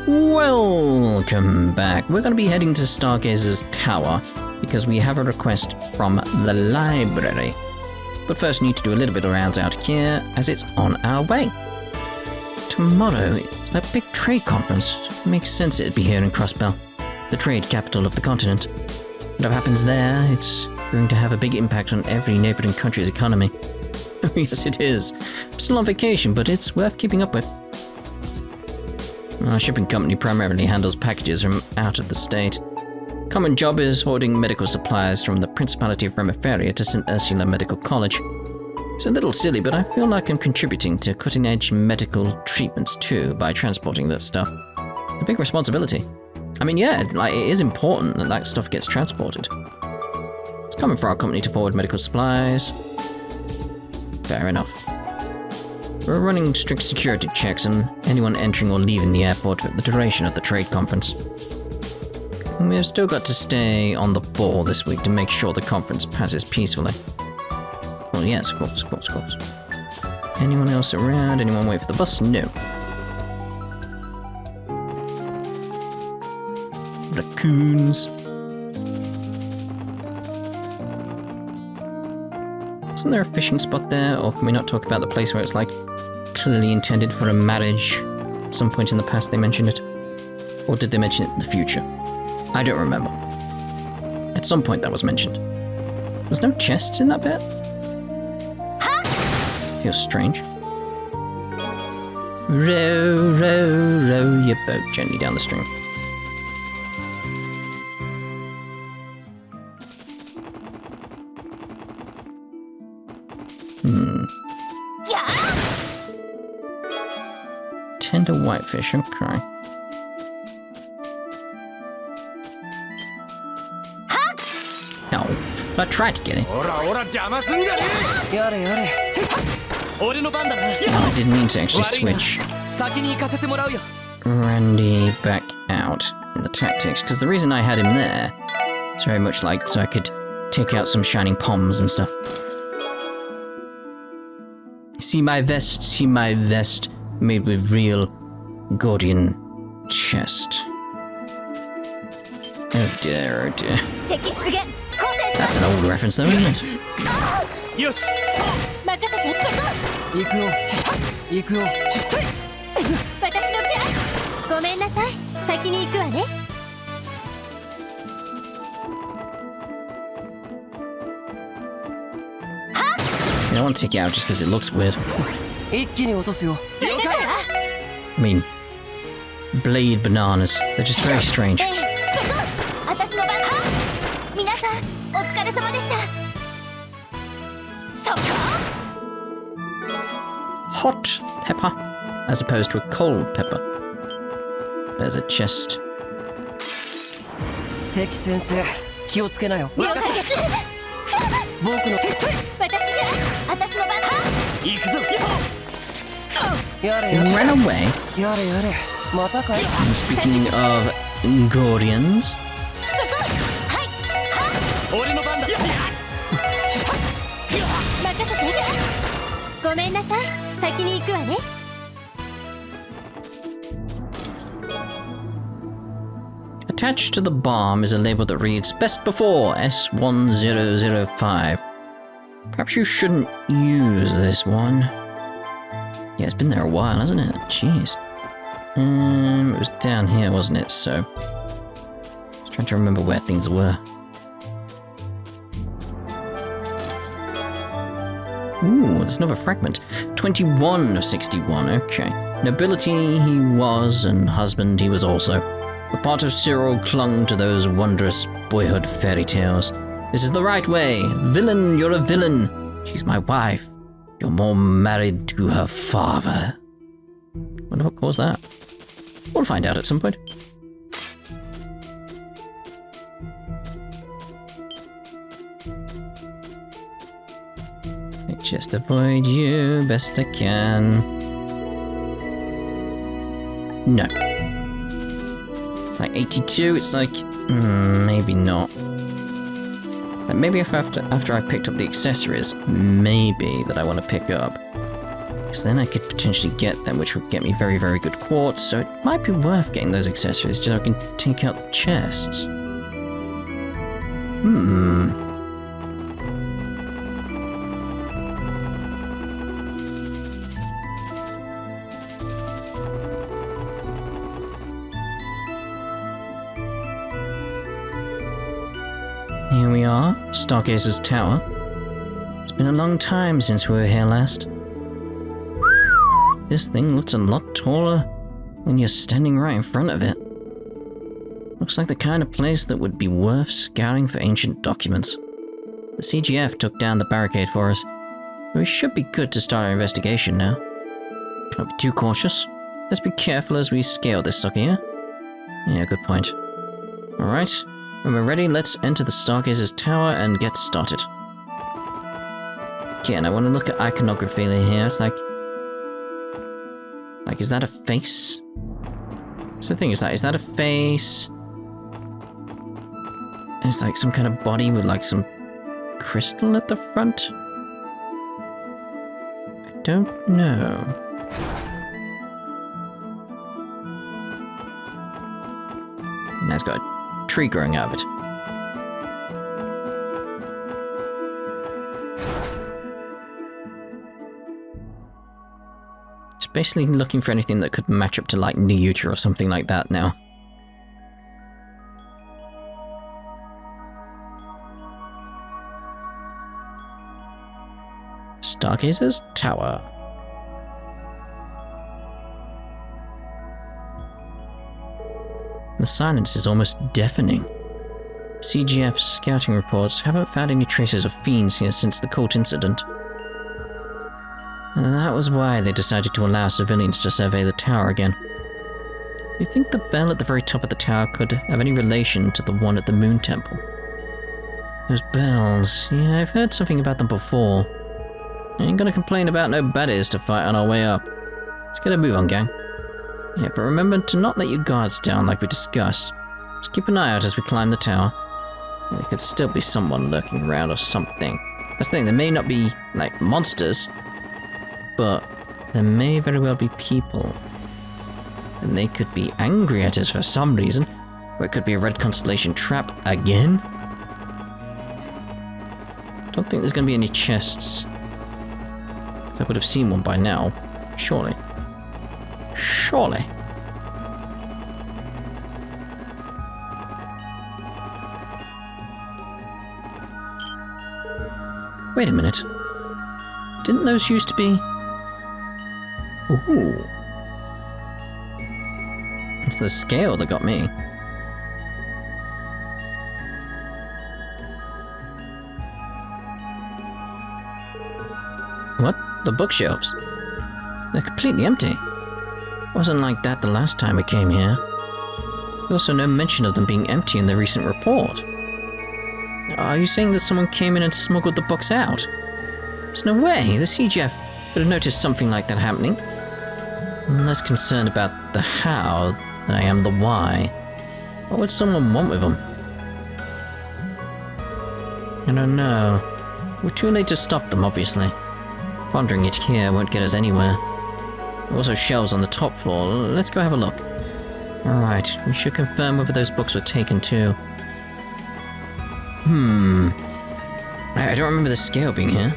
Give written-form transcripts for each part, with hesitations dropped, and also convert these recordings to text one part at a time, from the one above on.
Welcome back. We're going to be heading to Stargazer's tower because we have a request from the library. But first, need to do a little bit of rounds out here as it's on our way. Tomorrow is that big trade conference. It makes sense it'd be here in Crossbell, the trade capital of the continent. Whatever happens there, it's going to have a big impact on every neighboring country's economy. Yes, it is. I'm still on vacation, but it's worth keeping up with. Our shipping company primarily handles packages from out of the state. Common job is hoarding medical supplies from the Principality of Revache to St. Ursula Medical College. It's a little silly, but I feel like I'm contributing to cutting-edge medical treatments too by transporting that stuff. A big responsibility. I mean, yeah, it is important that that stuff gets transported. It's common for our company to forward medical supplies. Fair enough. We're running strict security checks on anyone entering or leaving the airport for the duration of the trade conference. And we've still got to stay on the ball this week to make sure the conference passes peacefully. Well, yes, of course. Anyone else around? Anyone wait for the bus? No. Raccoons. Isn't there a fishing spot there? Or can we not talk about the place where it's like clearly intended for a marriage? At some point in the past they mentioned it. Or did they mention it in the future? I don't remember. At some point that was mentioned. There's no chests in that bit? Feels strange. Row, row, row your boat gently down the stream. Tender whitefish, okay. No, I tried to get it. I didn't mean to actually switch Randy back out in the tactics, because the reason I had him there is very much like so I could take out some shining poms and stuff. See my vest, made with real Gordian chest. Oh dear, oh dear. That's an old reference though, isn't it? I don't want to take it out just because it looks weird. I mean, blade bananas. They're just very strange. Hot pepper, as opposed to a cold pepper. There's a chest. Ran away. And speaking of Gordians. Attached to the bomb is a label that reads, Best Before, S1005. Perhaps you shouldn't use this one. Yeah, it's been there a while, hasn't it? Jeez. It was down here, wasn't it? So, I was trying to remember where things were. Ooh, there's another fragment. 21 of 61, okay. Nobility he was, and husband he was also. The part of Cyril clung to those wondrous boyhood fairy tales. This is the right way. Villain, you're a villain. She's my wife. You're more married to her father. Wonder what caused that. We'll find out at some point. I just avoid you best I can. No. It's like 82, it's like, maybe not. Like maybe if after I've picked up the accessories, maybe that I want to pick up Because then I could potentially get them, which would get me very, very good quartz, so it might be worth getting those accessories just so I can take out the chests. Here we are, Stargazer's tower. It's been a long time since we were here last. This thing looks a lot taller when you're standing right in front of it. Looks like the kind of place that would be worth scouring for ancient documents. The CGF took down the barricade for us. We should be good to start our investigation now. Not be too cautious. Let's be careful as we scale this sucker here. Yeah, good point. Alright, when we're ready, let's enter the Stargazer's tower and get started. Okay, and I want to look at iconography here. It's like, is that a face? That's the thing, is that a face? It's like some kind of body with like some crystal at the front? I don't know. And that's got a tree growing out of it. Just basically looking for anything that could match up to like Neuter or something like that now. Stargazer's tower. The silence is almost deafening. CGF's scouting reports haven't found any traces of fiends here since the cult incident. And that was why they decided to allow civilians to survey the tower again. You think the bell at the very top of the tower could have any relation to the one at the Moon Temple? Those bells, yeah, I've heard something about them before. I ain't gonna complain about no baddies to fight on our way up. Let's get a move on, gang. Yeah, but remember to not let your guards down like we discussed. Just keep an eye out as we climb the tower. Yeah, there could still be someone lurking around or something. That's the thing, there may not be, like, monsters, but there may very well be people. And they could be angry at us for some reason, or it could be a Red Constellation trap again. Don't think there's gonna be any chests. I would have seen one by now, surely. Surely. Wait a minute. Didn't those used to be... Ooh. It's the scale that got me. What? The bookshelves? They're completely empty. Wasn't like that the last time we came here. There's also no mention of them being empty in the recent report. Are you saying that someone came in and smuggled the books out? There's no way. The CGF would have noticed something like that happening. I'm less concerned about the how than I am the why. What would someone want with them? I don't know. We're too late to stop them, obviously. Pondering it here won't get us anywhere. Also shelves on the top floor. Let's go have a look. Alright, we should confirm whether those books were taken too. I don't remember the scale being here.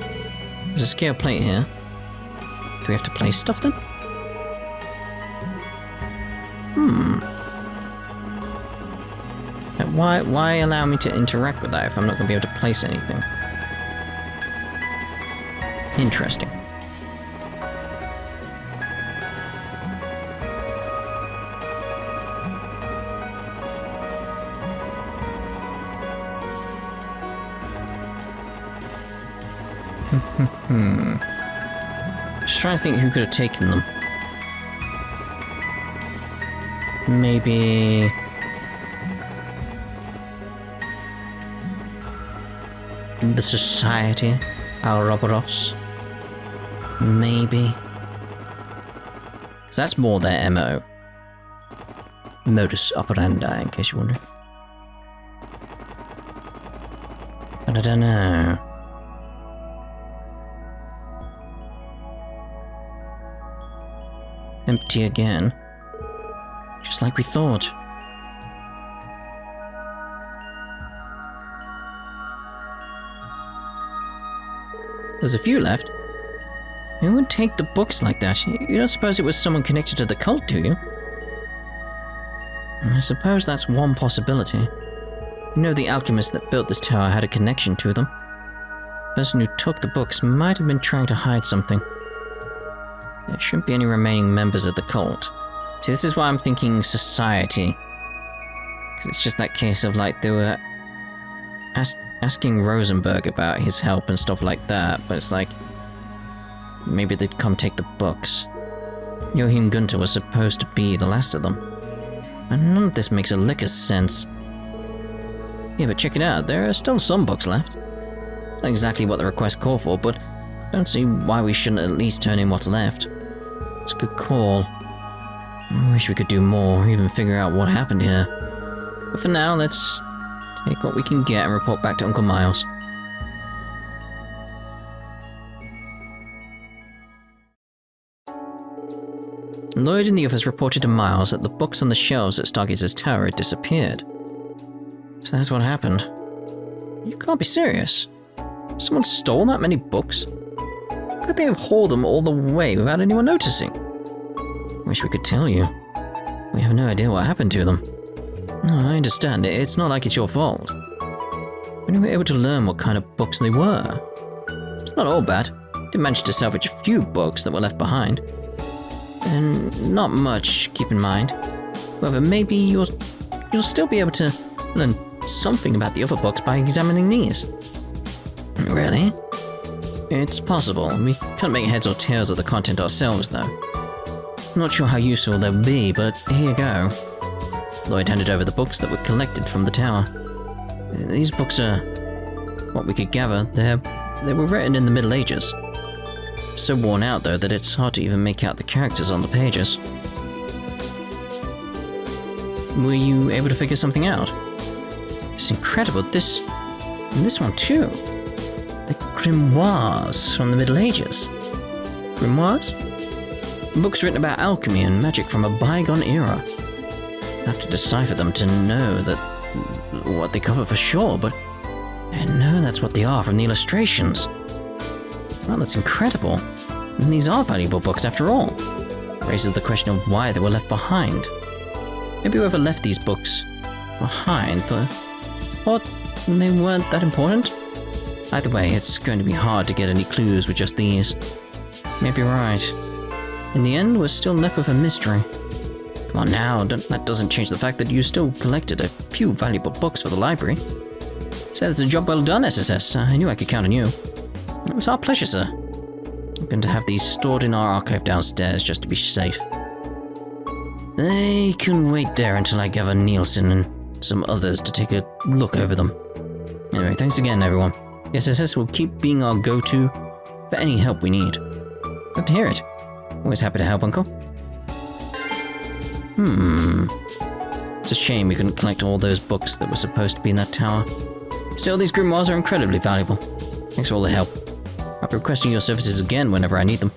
There's a scale plate here. Do we have to place stuff then? Why allow me to interact with that if I'm not going to be able to place anything? Interesting. Just trying to think who could have taken them. Maybe... the Society, Ouroboros. Maybe. Because that's more their MO. Modus operandi, in case you're wondering. But I don't know. Empty again. Just like we thought. There's a few left. Who would take the books like that? You don't suppose it was someone connected to the cult, do you? I suppose that's one possibility. You know, the alchemist that built this tower had a connection to them. The person who took the books might have been trying to hide something. There shouldn't be any remaining members of the cult. See, this is why I'm thinking society. Because it's just that case of, like, they were asking Rosenberg about his help and stuff like that, but it's like, maybe they'd come take the books. Joachim Gunther was supposed to be the last of them. And none of this makes a lick of sense. Yeah, but check it out, there are still some books left. Not exactly what the request called for, but I don't see why we shouldn't at least turn in what's left. It's a good call. I wish we could do more, even figure out what happened here. But for now, let's take what we can get and report back to Uncle Miles. Lloyd in the office reported to Miles that the books on the shelves at Stargazer's tower had disappeared. So that's what happened. You can't be serious. Someone stole that many books? How could they have hauled them all the way without anyone noticing? Wish we could tell you. We have no idea what happened to them. No, I understand. It's not like it's your fault. We were able to learn what kind of books they were. It's not all bad. Did manage to salvage a few books that were left behind. And not much, keep in mind. However, maybe you'll still be able to learn something about the other books by examining these. Really? It's possible. We can't make heads or tails of the content ourselves, though. Not sure how useful they'll be, but here you go. Lloyd handed over the books that were collected from the tower. These books are, what we could gather, they were written in the Middle Ages. So worn out, though, that it's hard to even make out the characters on the pages. Were you able to figure something out? It's incredible. This one too. The grimoires from the Middle Ages. Grimoires? Books written about alchemy and magic from a bygone era. I have to decipher them to know that what they cover for sure, but I know that's what they are from the illustrations. Well, that's incredible. And these are valuable books after all. Raises the question of why they were left behind. Maybe whoever left these books behind thought they weren't that important? Either way, it's going to be hard to get any clues with just these. Maybe you're right. In the end, we're still left with a mystery. Come on now, that doesn't change the fact that you still collected a few valuable books for the library. So it's a job well done, SSS. I knew I could count on you. It was our pleasure, sir. I'm going to have these stored in our archive downstairs just to be safe. They can wait there until I gather Nielsen and some others to take a look over them. Anyway, thanks again, everyone. The SSS will keep being our go-to for any help we need. Glad to hear it. Always happy to help, Uncle. It's a shame we couldn't collect all those books that were supposed to be in that tower. Still, these grimoires are incredibly valuable. Thanks for all the help. I'll be requesting your services again whenever I need them.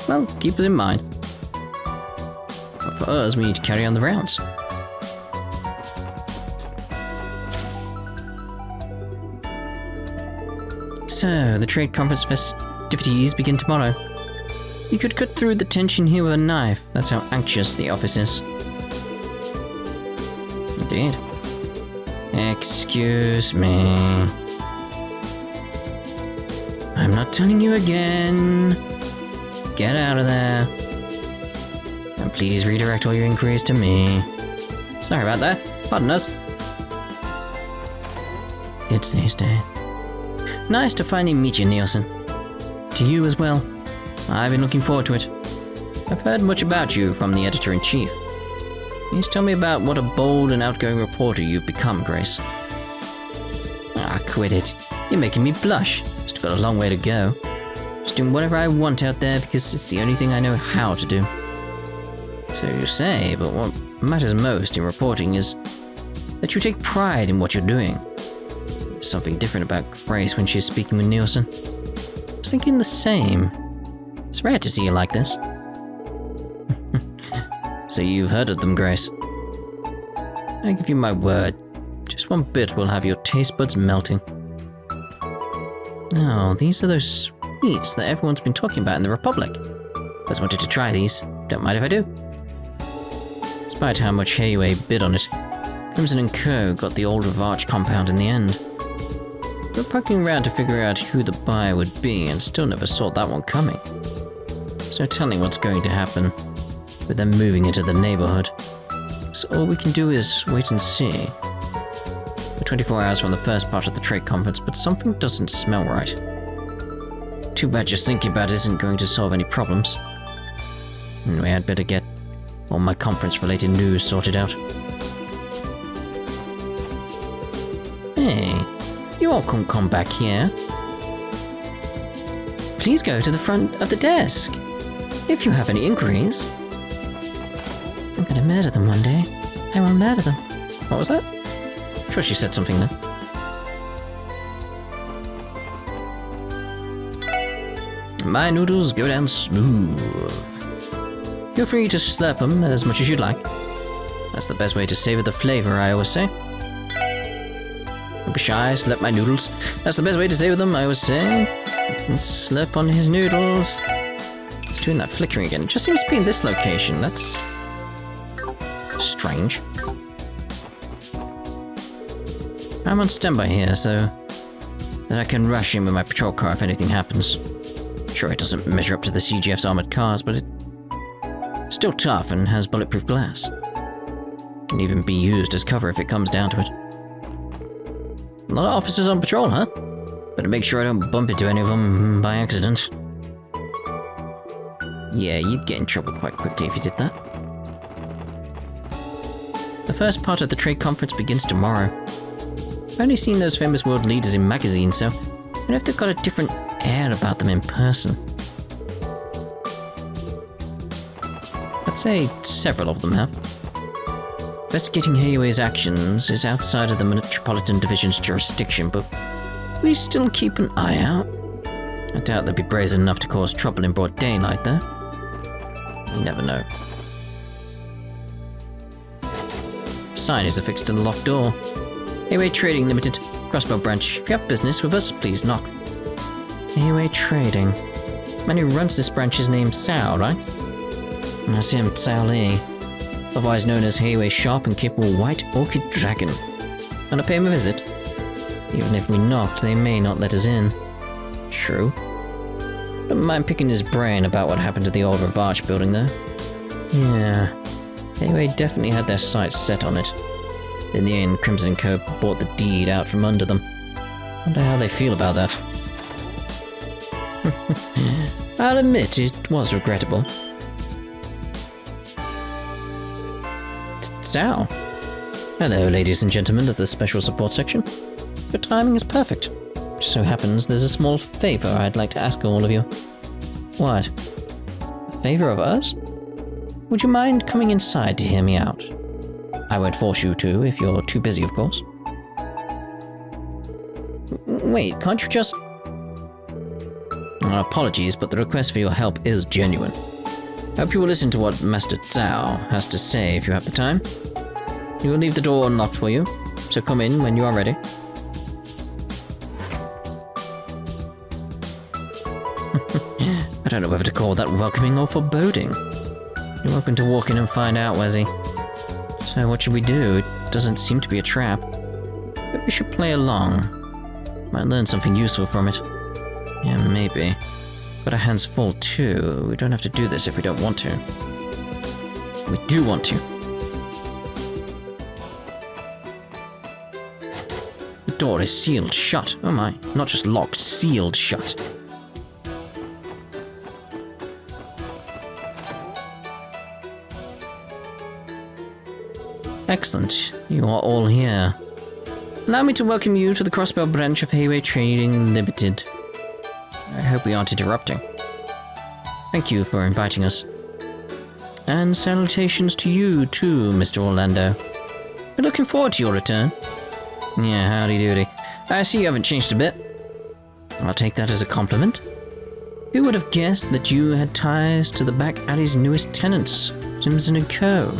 Well, keep it in mind. But for us, we need to carry on the rounds. So, the trade conference festivities begin tomorrow. You could cut through the tension here with a knife. That's how anxious the office is. Indeed. Excuse me. I'm not telling you again. Get out of there. And please redirect all your inquiries to me. Sorry about that. Pardon us. It's these days. Nice to finally meet you, Nielsen. To you as well. I've been looking forward to it. I've heard much about you from the editor-in-chief. Please tell me about what a bold and outgoing reporter you've become, Grace. Ah, quit it. You're making me blush. Still got a long way to go. Just doing whatever I want out there because it's the only thing I know how to do. So you say, but what matters most in reporting is that you take pride in what you're doing. There's something different about Grace when she's speaking with Nielsen. I was thinking the same. It's rare to see you like this. So you've heard of them, Grace. I give you my word. Just one bit will have your taste buds melting. Oh, these are those sweets that everyone's been talking about in the Republic. Always wanted to try these. Don't mind if I do. Despite how much Heiyue bid on it, Crimson & Co. got the old Revache compound in the end. We were poking around to figure out who the buyer would be and still never saw that one coming. There's no telling what's going to happen with them moving into the neighborhood. So all we can do is wait and see. We're 24 hours from the first part of the trade conference, but something doesn't smell right. Too bad just thinking about it isn't going to solve any problems. Anyway, I'd better get all my conference-related news sorted out. Hey, you all can come back here. Please go to the front of the desk if you have any inquiries. I'm gonna murder them one day. I will murder them. What was that? I'm sure she said something then. My noodles go down smooth. Feel free to slurp them as much as you'd like. That's the best way to savor the flavor, I always say. Don't be shy, slurp my noodles. That's the best way to savor them, I always say. And slurp on his noodles. It's doing that flickering again. It just seems to be in this location. That's strange. I'm on standby here, so that I can rush in with my patrol car if anything happens. Sure, it doesn't measure up to the CGF's armored cars, but it's still tough and has bulletproof glass. Can even be used as cover if it comes down to it. A lot of officers on patrol, huh? Better make sure I don't bump into any of them by accident. Yeah, you'd get in trouble quite quickly if you did that. The first part of the trade conference begins tomorrow. I've only seen those famous world leaders in magazines, so I don't know if they've got a different air about them in person. I'd say several of them have. Investigating Heiyue's actions is outside of the Metropolitan Division's jurisdiction, but we still keep an eye out. I doubt they'll be brazen enough to cause trouble in broad daylight, though. You never know. A sign is affixed to the locked door. Heiyue Trading Limited, Crossbell branch. If you have business with us, please knock. Heiyue Trading. The man who runs this branch is named Sao, right? That's him, Sao Lee. Otherwise known as Heiyue's sharp and capable White Orchid Dragon. Wanna pay him a visit? Even if we knocked, they may not let us in. True. Don't mind picking his brain about what happened to the old Revache building, though. Yeah. Heiyue definitely had their sights set on it. In the end, Crimson & Co. bought the deed out from under them. Wonder how they feel about that. I'll admit, it was regrettable. Sao. Hello, ladies and gentlemen of the Special Support Section. Your timing is perfect. Just so happens there's a small favor I'd like to ask all of you. What? A favor of us? Would you mind coming inside to hear me out? I won't force you to, if you're too busy, of course. Wait, can't you just... Apologies, but the request for your help is genuine. Hope you will listen to what Master Zhao has to say if you have the time. He will leave the door unlocked for you, so come in when you are ready. I don't know whether to call that welcoming or foreboding. You're welcome to walk in and find out, Wezzy. So what should we do? It doesn't seem to be a trap. But we should play along. Might learn something useful from it. Yeah, maybe. But our hands full too. We don't have to do this if we don't want to. We do want to. The door is sealed shut. Oh my. Not just locked, sealed shut. Excellent. You are all here. Allow me to welcome you to the Crossbell branch of Heiyue Trading Limited. I hope we aren't interrupting. Thank you for inviting us. And salutations to you too, Mr. Orlando. We're looking forward to your return. Yeah, howdy doody. I see you haven't changed a bit. I'll take that as a compliment. Who would have guessed that you had ties to the back alley's newest tenants, Simpson & Co.?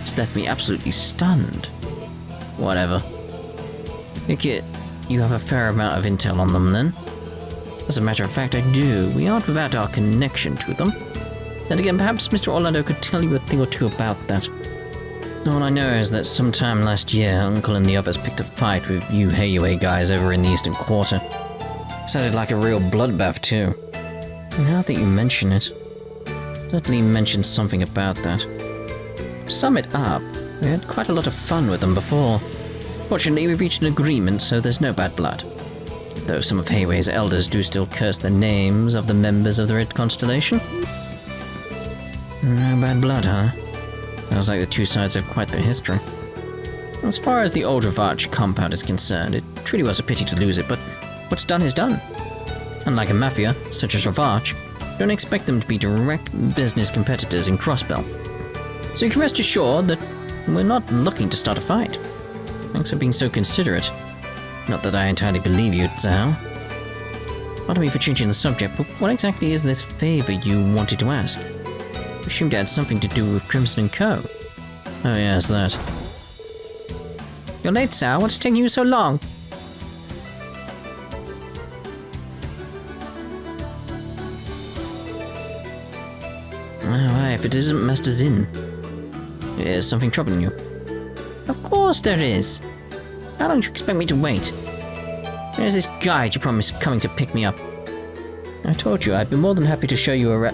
It's left me absolutely stunned. Whatever. Take it you have a fair amount of intel on them, then? As a matter of fact, I do. We aren't without our connection to them. Then again, perhaps Mr. Orlando could tell you a thing or two about that. All I know is that sometime last year, Uncle and the others picked a fight with you Heiyue guys over in the Eastern Quarter. Sounded like a real bloodbath, too. Now that you mention it, Dudley mentioned something about that. To sum it up, we had quite a lot of fun with them before. Fortunately, we've reached an agreement, so there's no bad blood. Though some of Heiyue's elders do still curse the names of the members of the Red Constellation. No bad blood, huh? Sounds like the two sides have quite the history. As far as the old Revache compound is concerned, it truly was a pity to lose it, but what's done is done. Unlike a mafia, such as Revache, you don't expect them to be direct business competitors in Crossbell. So you can rest assured that we're not looking to start a fight. Thanks for being so considerate. Not that I entirely believe you, Zhao. Pardon me for changing the subject, but what exactly is this favor you wanted to ask? I assumed it had something to do with Crimson & Co. Oh yes, that. You're late, Zhao. What is taking you so long? Oh, if it isn't Master Zin. Is something troubling you? Of course there is. How long do you expect me to wait? Where's this guide you promised coming to pick me up? I told you I'd be more than happy to show you a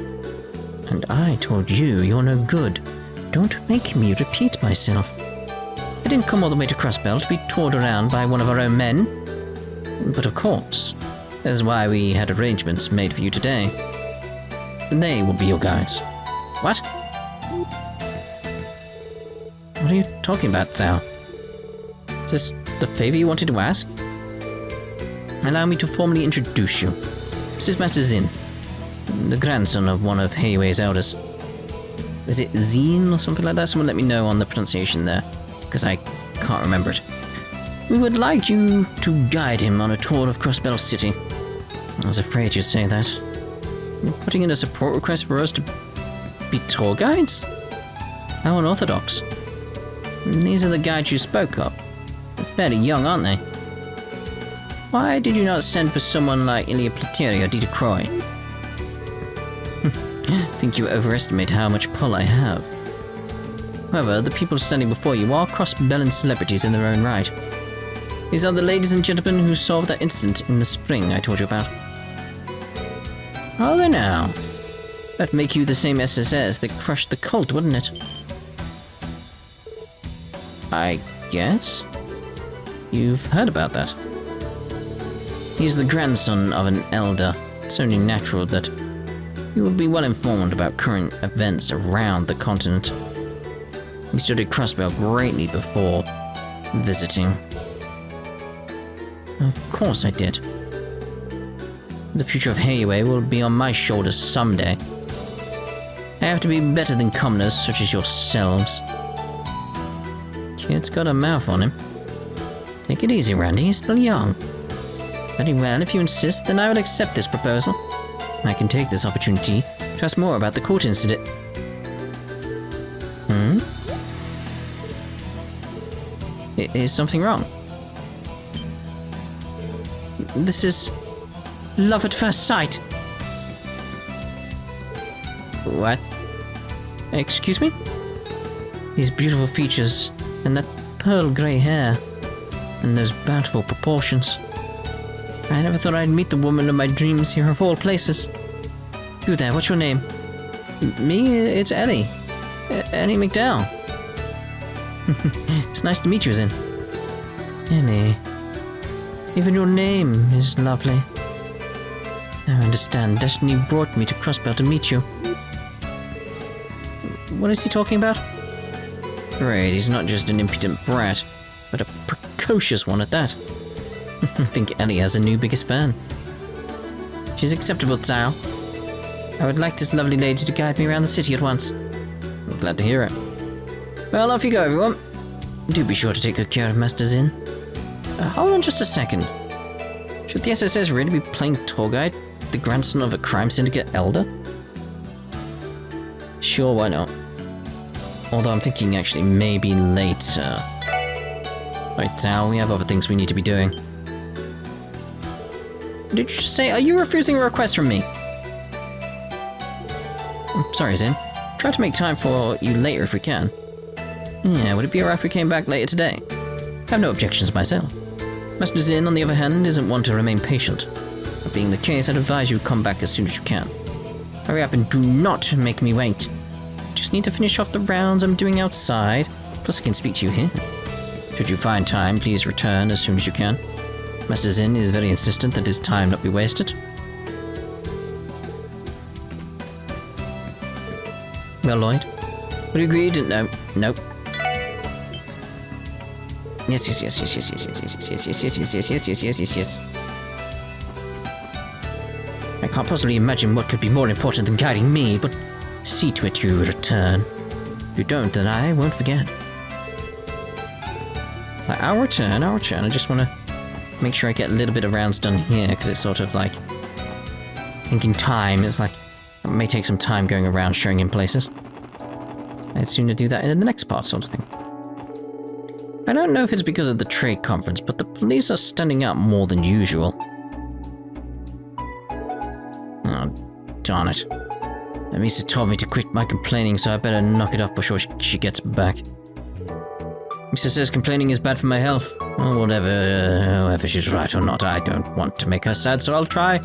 And I told you you're no good. Don't make me repeat myself. I didn't come all the way to Crossbell to be toured around by one of our own men. But of course, that's why we had arrangements made for you today. They will be your guides. What? What are you talking about, Zhao? Is this the favor you wanted to ask? Allow me to formally introduce you. This is Master Zin, the grandson of one of Heiyue's elders. Is it Zin or something like that? Someone let me know on the pronunciation there, because I can't remember it. We would like you to guide him on a tour of Crossbell City. I was afraid you'd say that. You're putting in a support request for us to be tour guides? How unorthodox. These are the guides you spoke of. They're fairly young, aren't they? Why did you not send for someone like Ilya Plateri or Dita Croy? I think you overestimate how much pull I have. However, the people standing before you are Crossbellan celebrities in their own right. These are the ladies and gentlemen who solved that incident in the spring I told you about. Are they now? That'd make you the same SSS that crushed the cult, wouldn't it? I guess? You've heard about that. He's the grandson of an elder. It's only natural that you would be well informed about current events around the continent. He studied Crossbell greatly before visiting. Of course I did. The future of Heiyue will be on my shoulders someday. I have to be better than commoners such as yourselves. Kid's got a mouth on him. Take it easy, Randy. He's still young. Very well, if you insist, then I will accept this proposal. I can take this opportunity to ask more about the court incident. Is something wrong? This is love at first sight. What? Excuse me? These beautiful features, and that pearl grey hair, and those bountiful proportions. I never thought I'd meet the woman of my dreams here of all places. You there, what's your name? Me? It's Ellie. Ellie McDowell. It's nice to meet you, Zin. Ellie. Even your name is lovely. I understand. Destiny brought me to Crossbell to meet you. What is he talking about? Great, he's not just an impudent brat, but a precocious one at that. I think Ellie has a new biggest fan. She's acceptable, Zhao. I would like this lovely lady to guide me around the city at once. I'm glad to hear it. Well, off you go, everyone. Do be sure to take good care of Master Zin. Hold on just a second. Should the SSS really be playing tour guide? the grandson of a crime syndicate elder? Sure, why not? Although I'm thinking actually maybe later. Right now, we have other things we need to be doing. What did you say? Are you refusing a request from me? I'm sorry, Zin. Try to make time for you later if we can. Yeah, would it be alright if we came back later today? I have no objections myself. Master Zin, on the other hand, isn't one to remain patient. That being the case, I'd advise you come back as soon as you can. Hurry up and do not make me wait. Just need to finish off the rounds I'm doing outside, plus I can speak to you here. Should you find time, please return as soon as you can. Master Zin is very insistent that his time not be wasted. Well, Lloyd? Would you agree to... No. Nope. Yes. I can't possibly imagine what could be more important than guiding me, but see to it you return. If you don't, then I won't forget. I'll return. I just want to make sure I get a little bit of rounds done here, because it's sort of like... thinking time, it's like... it may take some time going around showing him places. I'd sooner do that in the next part, sort of thing. I don't know if it's because of the trade conference, but the police are standing out more than usual. Oh, darn it. Amisa told me to quit my complaining, so I better knock it off before she gets back. Misa says complaining is bad for my health. Well, whether she's right or not, I don't want to make her sad, so I'll try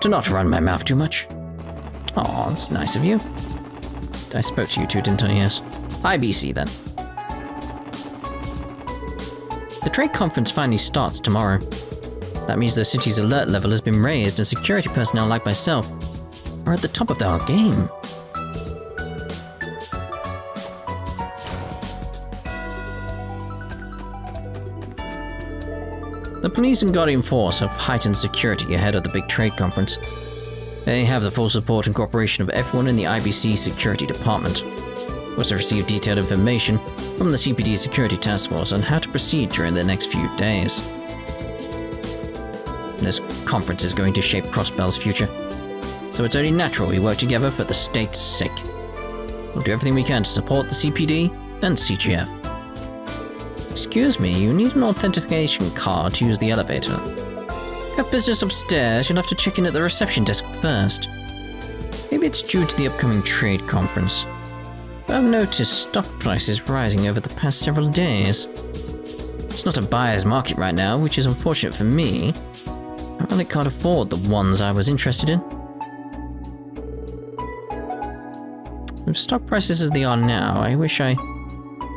to not run my mouth too much. Aw, that's nice of you. I spoke to you two, didn't I? Yes. IBC, then. The trade conference finally starts tomorrow. That means the city's alert level has been raised, and security personnel like myself are at the top of their game. The police and Guardian Force have heightened security ahead of the big trade conference. They have the full support and cooperation of everyone in the IBC Security Department. We also received detailed information from the CPD Security Task Force on how to proceed during the next few days. This conference is going to shape Crossbell's future, so it's only natural we work together for the state's sake. We'll do everything we can to support the CPD and CGF. Excuse me, you need an authentication card to use the elevator. If you have business upstairs, you'll have to check in at the reception desk first. Maybe it's due to the upcoming trade conference. But I've noticed stock prices rising over the past several days. It's not a buyer's market right now, which is unfortunate for me. I only can't afford the ones I was interested in. With stock prices as they are now, I wish I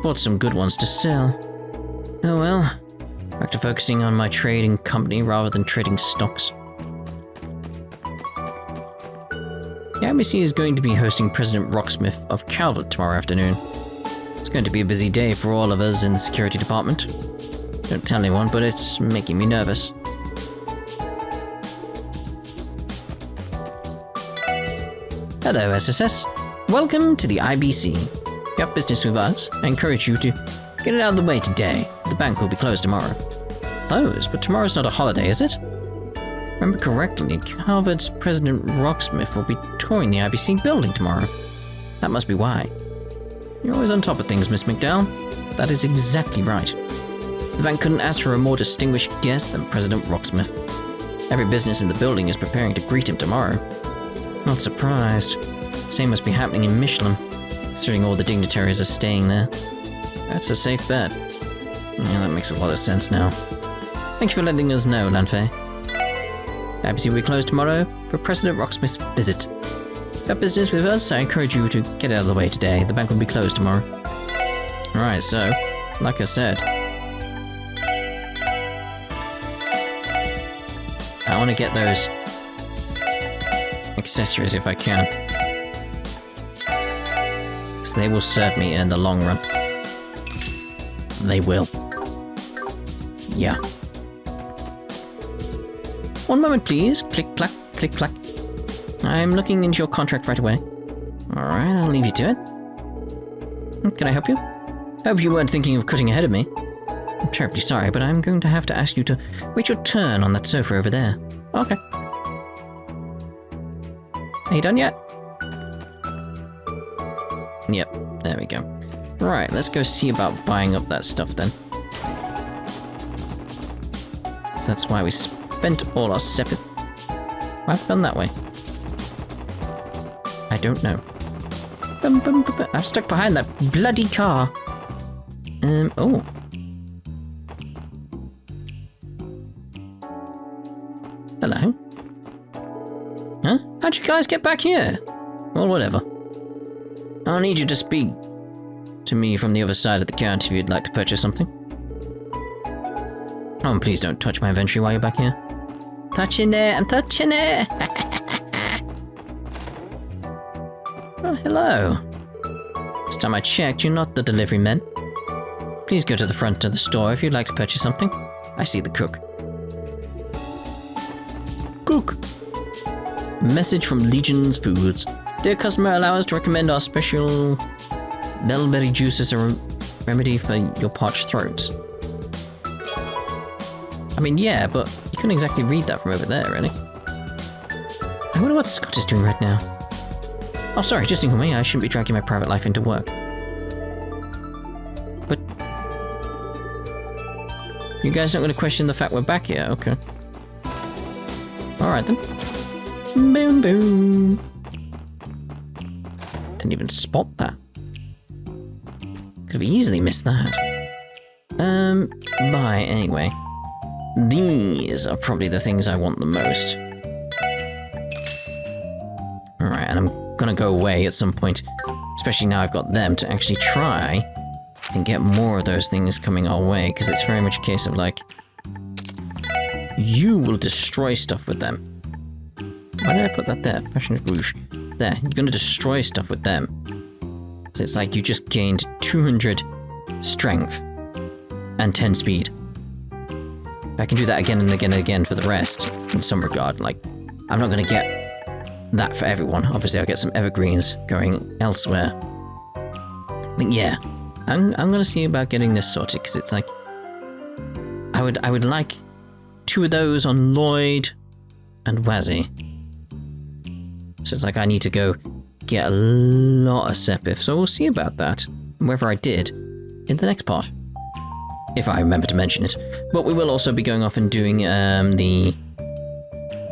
bought some good ones to sell. Oh well, back to focusing on my trading company rather than trading stocks. The IBC is going to be hosting President Rocksmith of Calvard tomorrow afternoon. It's going to be a busy day for all of us in the security department. Don't tell anyone, but it's making me nervous. Hello, SSS. Welcome to the IBC. If you have business with us, I encourage you to get it out of the way today. The bank will be closed tomorrow. Closed? But tomorrow's not a holiday, is it? Remember correctly, Calvard's President Rocksmith will be touring the IBC building tomorrow. That must be why. You're always on top of things, Miss McDowell. That is exactly right. The bank couldn't ask for a more distinguished guest than President Rocksmith. Every business in the building is preparing to greet him tomorrow. Not surprised. Same must be happening in Michelin, considering all the dignitaries are staying there. That's a safe bet. Yeah, that makes a lot of sense now. Thank you for letting us know, Lanfei. The IBC will be closed tomorrow for President Rocksmith's visit. If you have business with us, I encourage you to get out of the way today. The bank will be closed tomorrow. Alright, so, like I said, I want to get those accessories if I can, because they will serve me in the long run. They will. Yeah. One moment, please. Click, clack, click, clack. I'm looking into your contract right away. Alright, I'll leave you to it. Can I help you? Hope you weren't thinking of cutting ahead of me. I'm terribly sorry, but I'm going to have to ask you to wait your turn on that sofa over there. Okay. Are you done yet? Yep, there we go. Right, let's go see about buying up that stuff then. So that's why we spent all our sepith. Why have I gone that way? I don't know. I'm stuck behind that bloody car. Oh. Hello. Huh? How'd you guys get back here? Well, whatever. I'll need you to speak to me from the other side of the counter if you'd like to purchase something. Oh, and please don't touch my inventory while you're back here. Touching it! I'm touching it! Oh, hello. This time I checked, you're not the delivery men. Please go to the front of the store if you'd like to purchase something. I see the cook. Cook! Message from Legion's Foods. Dear customer, allow us to recommend our special bellberry juice as a remedy for your parched throats. I mean, yeah, but you couldn't exactly read that from over there, really. I wonder what Scott is doing right now. Oh, sorry, just ignore me. I shouldn't be dragging my private life into work. But you guys aren't going to question the fact we're back here? Okay. Alright then. Boom, boom. Didn't even spot that. Could have easily missed that. Bye, anyway. These are probably the things I want the most. Alright, and I'm gonna go away at some point, especially now I've got them, to actually try and get more of those things coming our way, because it's very much a case of like, you will destroy stuff with them. Why did I put that there? Passionate Rouge. There, you're gonna destroy stuff with them. So it's like you just gained 200 strength and 10 speed. If I can do that again and again and again for the rest, in some regard, like, I'm not gonna get that for everyone. Obviously, I'll get some evergreens going elsewhere. But yeah, I'm gonna see about getting this sorted, because it's like, I would like 2 of those on Lloyd and Wazzy. So it's like I need to go get a lot of sepith, so we'll see about that, and whether I did, in the next part. If I remember to mention it. But we will also be going off and doing the...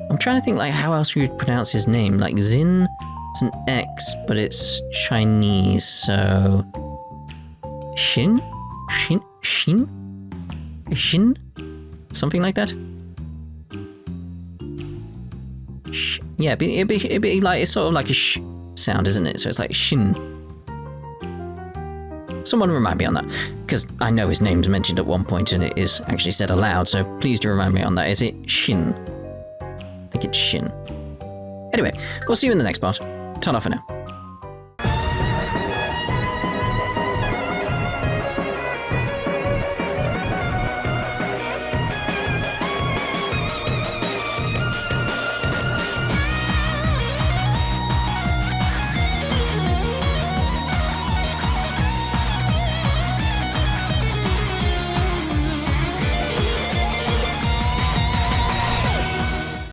I'm trying to think like how else we would pronounce his name. Like Xin, it's an X, but it's Chinese, so... Xin? Xin? Something like that? Yeah, it'd be like, it's sort of like a sh sound, isn't it? So it's like Shin. Someone remind me on that, because I know his name's mentioned at one point and it is actually said aloud, so please do remind me on that. Is it Shin? I think it's Shin. Anyway, we'll see you in the next part. Ta-ra for now.